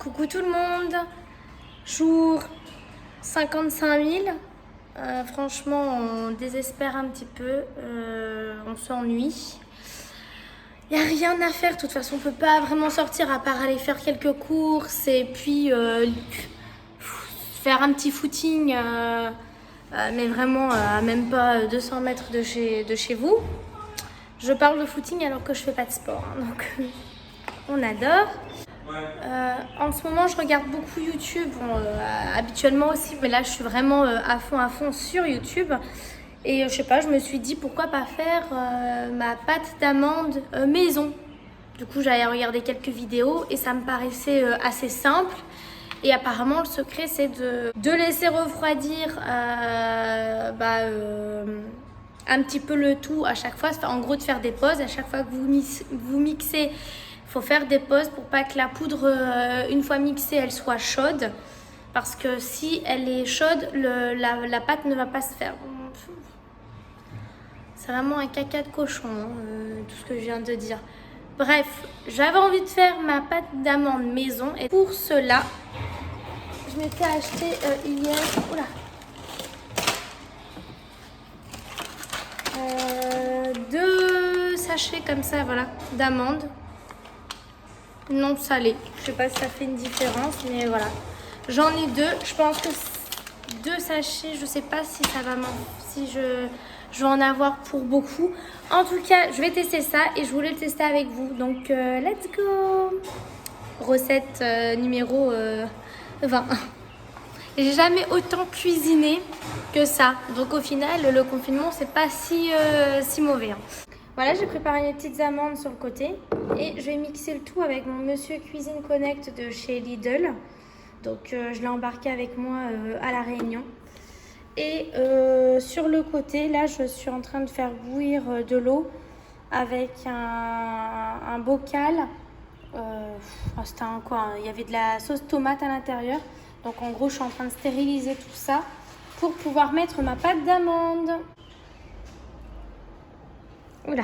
Coucou tout le monde, jour 55 000. Franchement, on désespère un petit peu, on s'ennuie. Il n'y a rien à faire, de toute façon, on ne peut pas vraiment sortir à part aller faire quelques courses et puis faire un petit footing, mais vraiment à même pas 200 mètres de chez vous. Je parle de footing alors que je fais pas de sport, hein, donc on adore. En ce moment, je regarde beaucoup YouTube, habituellement aussi, mais là, je suis vraiment à fond sur YouTube. Et je sais pas, je me suis dit pourquoi pas faire ma pâte d'amande maison. Du coup, j'avais regardé quelques vidéos et ça me paraissait assez simple. Et apparemment, le secret, c'est de laisser refroidir un petit peu le tout à chaque fois. En gros, de faire des pauses. À chaque fois que vous mixez, il faut faire des pauses pour pas que la poudre, une fois mixée, elle soit chaude. Parce que si elle est chaude, la pâte ne va pas se faire. C'est vraiment un caca de cochon, tout ce que je viens de dire. Bref, j'avais envie de faire ma pâte d'amande maison. Et pour cela, je m'étais acheté hier... Oula, 2 sachets comme ça, voilà, d'amandes non salées. Je sais pas si ça fait une différence, mais voilà. J'en ai 2. Je pense que 2 sachets, je sais pas si ça va si je vais en avoir pour beaucoup. En tout cas, je vais tester ça et je voulais le tester avec vous. Donc, let's go! Recette numéro 20. Et j'ai jamais autant cuisiné que ça. Donc au final, le confinement, c'est pas si mauvais. Hein. Voilà, j'ai préparé mes petites amandes sur le côté. Et je vais mixer le tout avec mon Monsieur Cuisine Connect de chez Lidl. Donc je l'ai embarqué avec moi à La Réunion. Et sur le côté, là, je suis en train de faire bouillir de l'eau avec un bocal. C'était quoi, il y avait de la sauce tomate à l'intérieur. Donc en gros, je suis en train de stériliser tout ça pour pouvoir mettre ma pâte d'amande. Oula,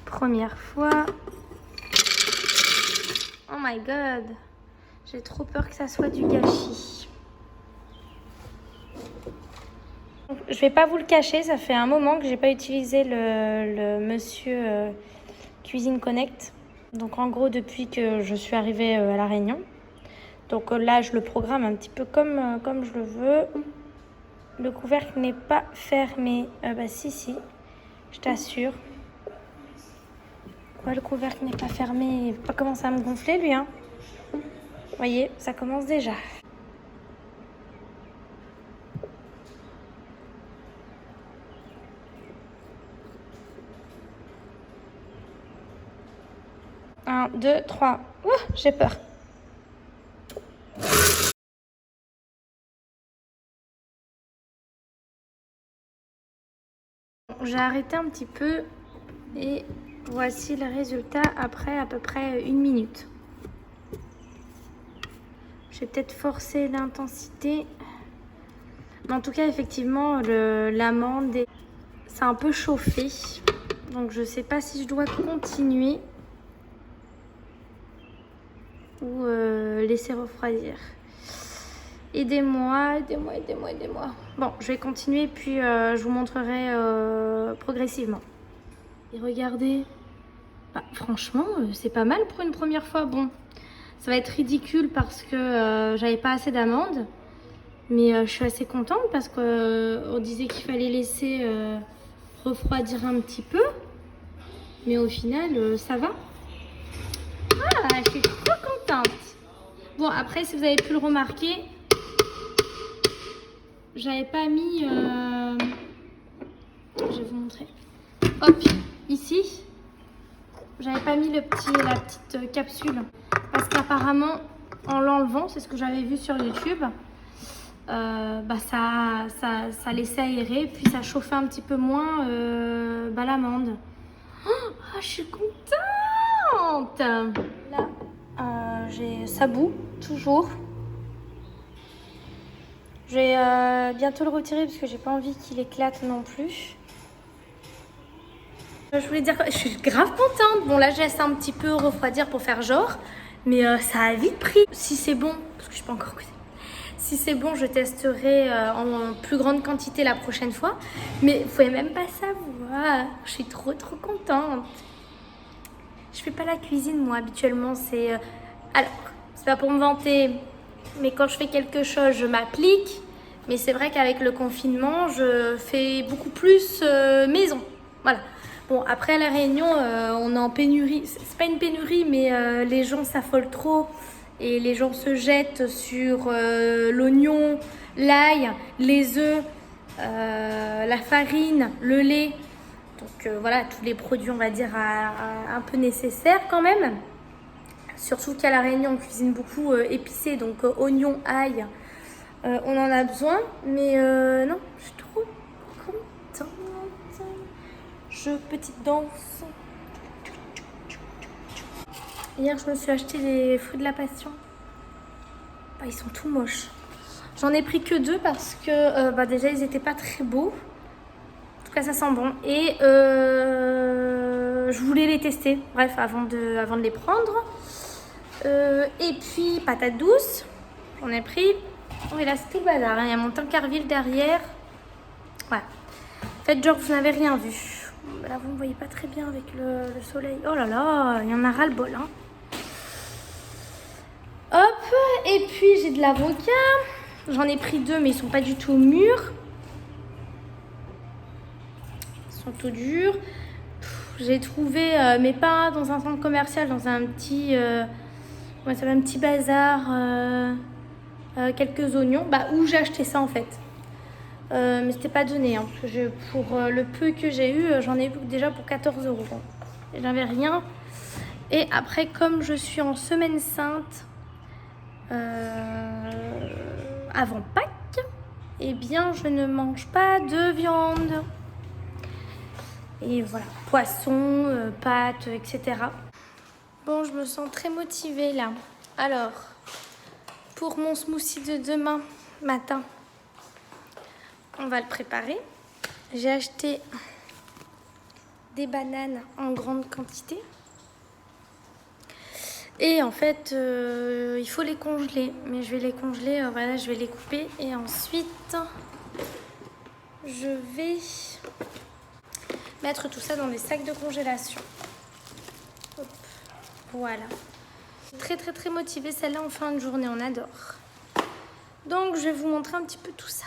première fois. Oh my god, j'ai trop peur que ça soit du gâchis. Je vais pas vous le cacher, ça fait un moment que j'ai pas utilisé le Monsieur Cuisine Connect. Donc en gros, depuis que je suis arrivée à La Réunion. Donc là, je le programme un petit peu comme je le veux. Le couvercle n'est pas fermé. Si, je t'assure. Quoi, le couvercle n'est pas fermé? Il va pas commencer à me gonfler, lui, hein. Vous voyez, ça commence déjà. Un, 2, 3. Ouh, j'ai peur. J'ai arrêté un petit peu et voici le résultat après à peu près 1 minute. J'ai peut-être forcé l'intensité. Mais en tout cas, effectivement, l'amande, c'est un peu chauffé. Donc, je ne sais pas si je dois continuer ou laisser refroidir. Aidez-moi. Bon, je vais continuer puis je vous montrerai progressivement. Et regardez, franchement, c'est pas mal pour une première fois. Bon, ça va être ridicule parce que j'avais pas assez d'amandes. Mais je suis assez contente parce qu'on disait qu'il fallait laisser refroidir un petit peu. Mais au final, ça va. Ah, je suis trop contente. Bon, après, si vous avez pu le remarquer, j'avais pas mis... Je vais vous montrer. Hop, ici, j'avais pas mis la petite capsule. Parce qu'apparemment, en l'enlevant, c'est ce que j'avais vu sur YouTube, ça laissait aérer, puis ça chauffait un petit peu moins l'amande. Oh, je suis contente. Là, j'ai ça bout, toujours. Je vais bientôt le retirer parce que j'ai pas envie qu'il éclate non plus. Je voulais dire que je suis grave contente. Bon, là, je laisse un petit peu refroidir pour faire genre. Mais ça a vite pris. Si c'est bon, parce que je n'ai pas encore goûté. Si c'est bon, je testerai en plus grande quantité la prochaine fois. Mais vous pouvez même pas savoir. Je suis trop contente. Je fais pas la cuisine moi habituellement. Alors, c'est pas pour me vanter, mais quand je fais quelque chose, je m'applique. Mais c'est vrai qu'avec le confinement, je fais beaucoup plus maison. Voilà. Bon, après à La Réunion, on est en pénurie. C'est pas une pénurie, mais les gens s'affolent trop. Et les gens se jettent sur l'oignon, l'ail, les œufs, la farine, le lait. Donc voilà, tous les produits, on va dire, un peu nécessaires quand même. Surtout qu'à La Réunion, on cuisine beaucoup épicé, donc oignon, ail, on en a besoin. Mais non, je suis trop contente. Petite danse. Hier, je me suis acheté des fruits de la passion. Bah, ils sont tout moches. J'en ai pris que 2 parce que déjà, ils n'étaient pas très beaux. En tout cas, ça sent bon. Et je voulais les tester, bref, avant de les prendre. Et puis, patates douces. J'en ai pris. Oh, et là, c'est tout le bazar. Il y a mon Tancarville derrière. Ouais. Faites genre que vous n'avez rien vu. Là, vous ne voyez pas très bien avec le soleil. Oh là là, il y en a ras le bol. Hein. Hop, et puis j'ai de l'avocat. J'en ai pris 2, mais ils sont pas du tout mûrs. Ils sont tout durs. J'ai trouvé, mais pas dans un centre commercial, dans un petit, ça s'appelle un petit bazar, quelques oignons. Bah, où j'ai acheté ça en fait. Mais c'était pas donné. Hein, parce que pour le peu que j'ai eu, j'en ai eu déjà pour 14 €. Bon. J'avais rien. Et après, comme je suis en semaine sainte, avant Pâques, eh bien, je ne mange pas de viande. Et voilà, poisson, pâtes, etc. Bon, je me sens très motivée là. Alors, pour mon smoothie de demain matin, on va le préparer. J'ai acheté des bananes en grande quantité. Et en fait, il faut les congeler. Mais je vais les congeler, voilà, je vais les couper. Et ensuite, je vais mettre tout ça dans des sacs de congélation. Hop, voilà. Très motivée celle-là en fin de journée, on adore. Donc, je vais vous montrer un petit peu tout ça.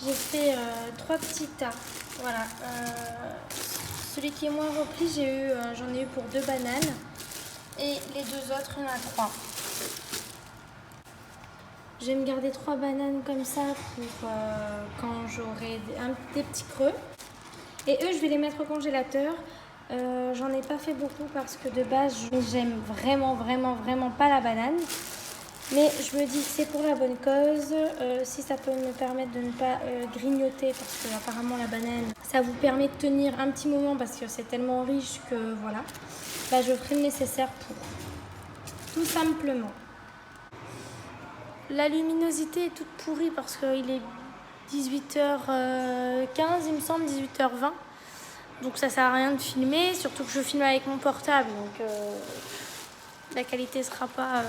J'ai fait 3 petits tas. Voilà. Celui qui est moins repli, j'en ai eu pour 2 bananes. Et les 2 autres, il y en a 3. Je vais me garder 3 bananes comme ça pour quand j'aurai des petits creux. Et eux, je vais les mettre au congélateur. J'en ai pas fait beaucoup parce que de base, j'aime vraiment pas la banane. Mais je me dis que c'est pour la bonne cause, si ça peut me permettre de ne pas grignoter, parce que apparemment la banane, ça vous permet de tenir un petit moment parce que c'est tellement riche que voilà, bah, je ferai le nécessaire pour, tout simplement. La luminosité est toute pourrie parce qu'il est 18h15, il me semble, 18h20. Donc ça sert à rien de filmer, surtout que je filme avec mon portable, donc la qualité sera pas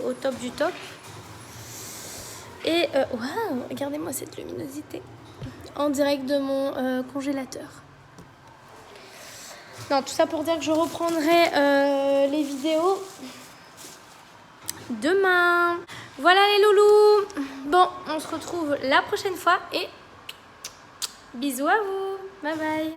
au top du top. Et waouh, regardez-moi cette luminosité en direct de mon congélateur. Non, tout ça pour dire que je reprendrai les vidéos demain. Voilà les loulous. Bon, on se retrouve la prochaine fois et bisous à vous. Bye bye.